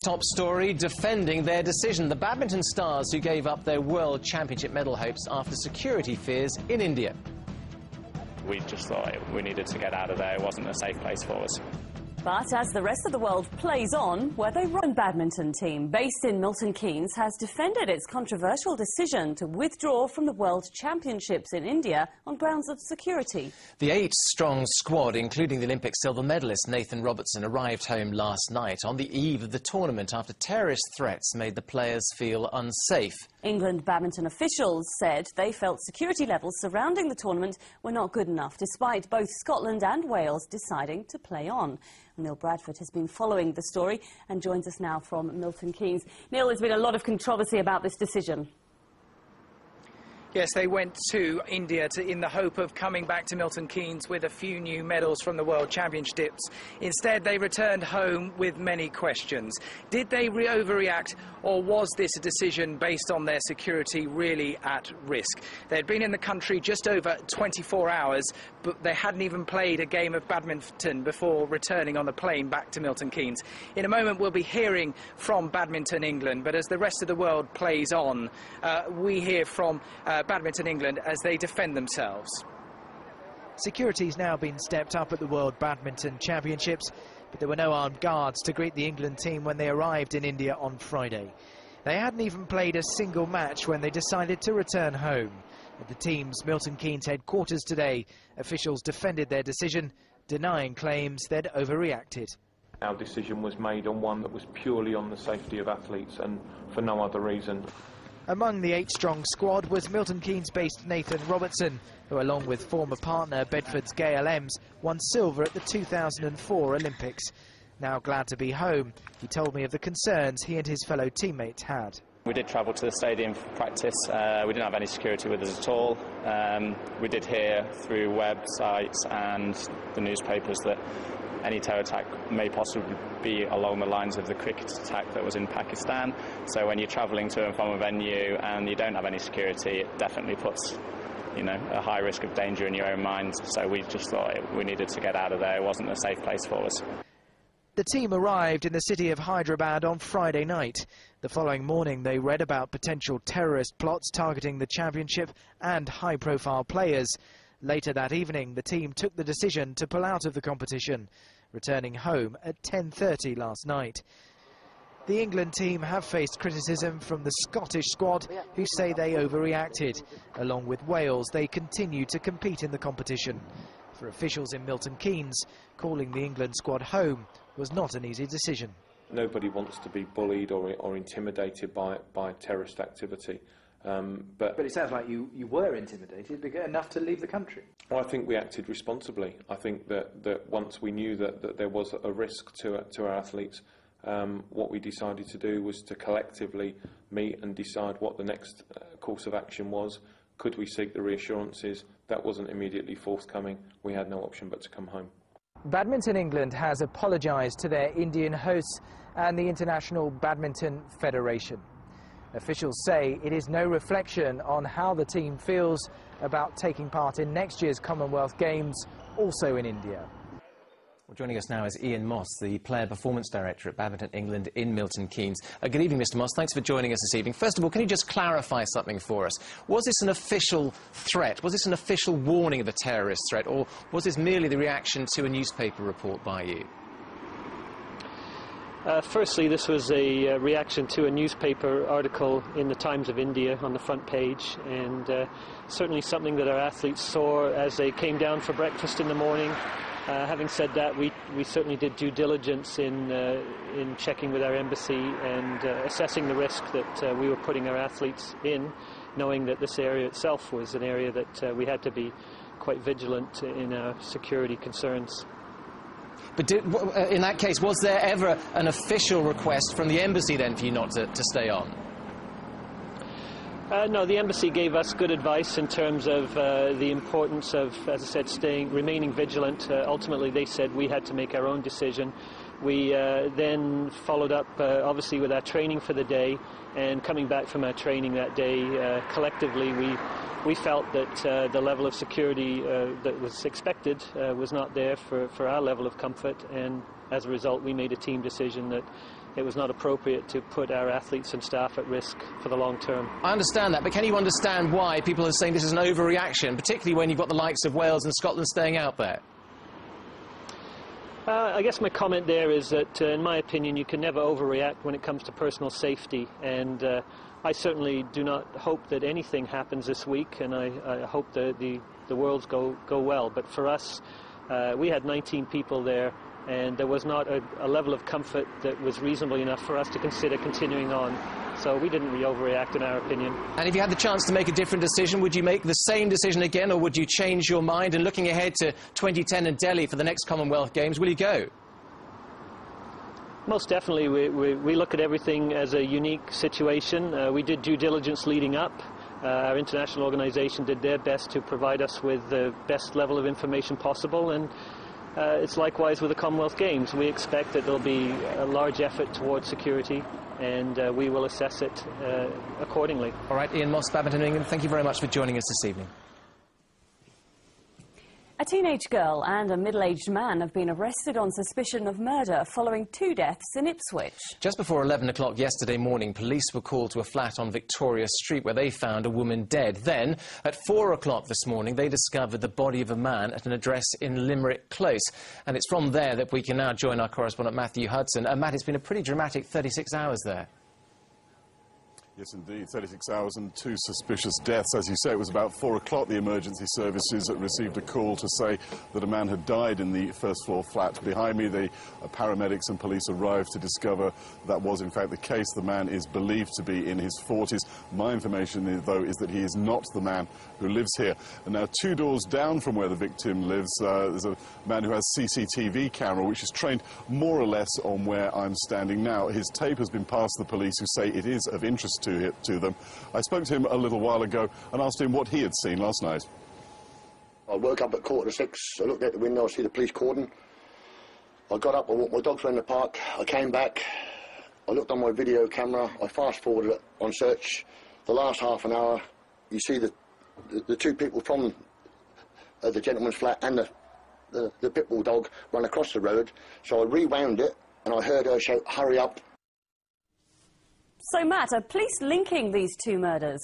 top story, defending their decision. The badminton stars who gave up their World Championship medal hopes after security fears in India. We just thought we needed to get out of there. It wasn't a safe place for us. But as the rest of the world plays on, where they run badminton team based in Milton Keynes has defended its controversial decision to withdraw from the World Championships in India on grounds of security. The 8-strong squad, including the Olympic silver medalist Nathan Robertson, arrived home last night on the eve of the tournament after terrorist threats made the players feel unsafe. England badminton officials said they felt security levels surrounding the tournament were not good enough, despite both Scotland and Wales deciding to play on. Neil Bradford has been following the story and joins us now from Milton Keynes. Neil, there's been a lot of controversy about this decision. Yes, they went to India in the hope of coming back to Milton Keynes with a few new medals from the World Championships. Instead, they returned home with many questions. Did they overreact, or was this a decision based on their security really at risk? They'd been in the country just over 24 hours, but they hadn't even played a game of badminton before returning on the plane back to Milton Keynes. In a moment, we'll be hearing from Badminton England, but as the rest of the world plays on, we hear from Badminton England as they defend themselves. Security's now been stepped up at the World Badminton Championships, but there were no armed guards to greet the England team when they arrived in India on Friday. They hadn't even played a single match when they decided to return home. At the team's Milton Keynes headquarters today, officials defended their decision, denying claims they'd overreacted. Our decision was made on one that was purely on the safety of athletes and for no other reason. Among the 8-strong squad was Milton Keynes-based Nathan Robertson, who, along with former partner Bedford's Gail Ems, won silver at the 2004 Olympics. Now glad to be home, he told me of the concerns he and his fellow teammates had. We did travel to the stadium for practice. We didn't have any security with us at all. We did hear through websites and the newspapers that any terror attack may possibly be along the lines of the cricket attack that was in Pakistan. So when you're travelling to and from a venue and you don't have any security, it definitely puts, a high risk of danger in your own mind. So we just thought we needed to get out of there. It wasn't a safe place for us. The team arrived in the city of Hyderabad on Friday night. The following morning they read about potential terrorist plots targeting the championship and high-profile players. Later that evening, the team took the decision to pull out of the competition, returning home at 10:30 last night. The England team have faced criticism from the Scottish squad, who say they overreacted. Along with Wales, they continue to compete in the competition. For officials in Milton Keynes, calling the England squad home was not an easy decision. Nobody wants to be bullied or intimidated by terrorist activity. But it sounds like you were intimidated enough to leave the country. Well, I think we acted responsibly. I think that once we knew that there was a risk to our athletes, what we decided to do was to collectively meet and decide what the next course of action was. Could we seek the reassurances? That wasn't immediately forthcoming. We had no option but to come home. Badminton England has apologised to their Indian hosts and the International Badminton Federation. Officials say it is no reflection on how the team feels about taking part in next year's Commonwealth Games, also in India. Well, joining us now is Ian Moss, the Player Performance Director at Badminton England in Milton Keynes. Good evening, Mr. Moss. Thanks for joining us this evening. First of all, can you just clarify something for us? Was this an official threat? Was this an official warning of a terrorist threat? Or was this merely the reaction to a newspaper report by you? Firstly, this was a reaction to a newspaper article in the Times of India on the front page, and certainly something that our athletes saw as they came down for breakfast in the morning. Having said that, we certainly did due diligence in checking with our embassy and assessing the risk that we were putting our athletes in, knowing that this area itself was an area that we had to be quite vigilant in our security concerns. But in that case, was there ever an official request from the embassy then for you not to stay on? No, the embassy gave us good advice in terms of the importance of, as I said, remaining vigilant. Ultimately, they said we had to make our own decision. We then followed up, obviously, with our training for the day, and coming back from our training that day, collectively, we felt that the level of security that was expected was not there for our level of comfort, and as a result, we made a team decision that it was not appropriate to put our athletes and staff at risk for the long term. I understand that, but can you understand why people are saying this is an overreaction, particularly when you've got the likes of Wales and Scotland staying out there? I guess my comment there is that, in my opinion, you can never overreact when it comes to personal safety, and I certainly do not hope that anything happens this week, and I hope that the Worlds go well. But for us, we had 19 people there, and there was not a level of comfort that was reasonable enough for us to consider continuing on. So we didn't really overreact, in our opinion. And if you had the chance to make a different decision, would you make the same decision again, or would you change your mind? And looking ahead to 2010 in Delhi for the next Commonwealth Games, will you go? Most definitely. We look at everything as a unique situation. We did due diligence leading up. Our international organisation did their best to provide us with the best level of information possible, and it's likewise with the Commonwealth Games. We expect that there'll be a large effort towards security, and we will assess it accordingly. All right, Ian Moss, Badminton England, thank you very much for joining us this evening. A teenage girl and a middle-aged man have been arrested on suspicion of murder following 2 deaths in Ipswich. Just before 11 o'clock yesterday morning, police were called to a flat on Victoria Street where they found a woman dead. Then, at 4 o'clock this morning, they discovered the body of a man at an address in Limerick Close. And it's from there that we can now join our correspondent Matthew Hudson. Matt, it's been a pretty dramatic 36 hours there. Yes, indeed. 36 hours and 2 suspicious deaths. As you say, it was about 4 o'clock the emergency services received a call to say that a man had died in the first-floor flat behind me. The paramedics and police arrived to discover that was, in fact, the case. The man is believed to be in his 40s. My information, though, is that he is not the man who lives here. And now 2 doors down from where the victim lives, there's a man who has CCTV camera, which is trained more or less on where I'm standing now. His tape has been passed to the police, who say it is of interest to them. I spoke to him a little while ago and asked him what he had seen last night. I woke up at 5:45. I looked out the window, I see the police cordon. I got up, I walked my dogs around the park. I came back, I looked on my video camera, I fast-forwarded it on search. The last half an hour, you see the 2 people from the gentleman's flat and the pit bull dog run across the road. So I rewound it and I heard her shout, "Hurry up." So, Matt, are police linking these 2 murders?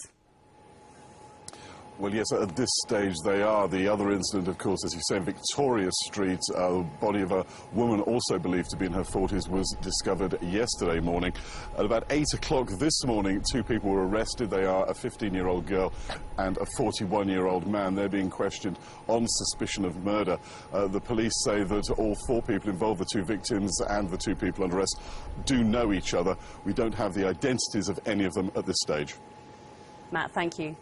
Well, yes, at this stage they are. The other incident, of course, as you say, Victoria Street, the body of a woman also believed to be in her 40s was discovered yesterday morning. At about 8 o'clock this morning, 2 people were arrested. They are a 15-year-old girl and a 41-year-old man. They're being questioned on suspicion of murder. The police say that all 4 people involved, the 2 victims and the 2 people under arrest, do know each other. We don't have the identities of any of them at this stage. Matt, thank you.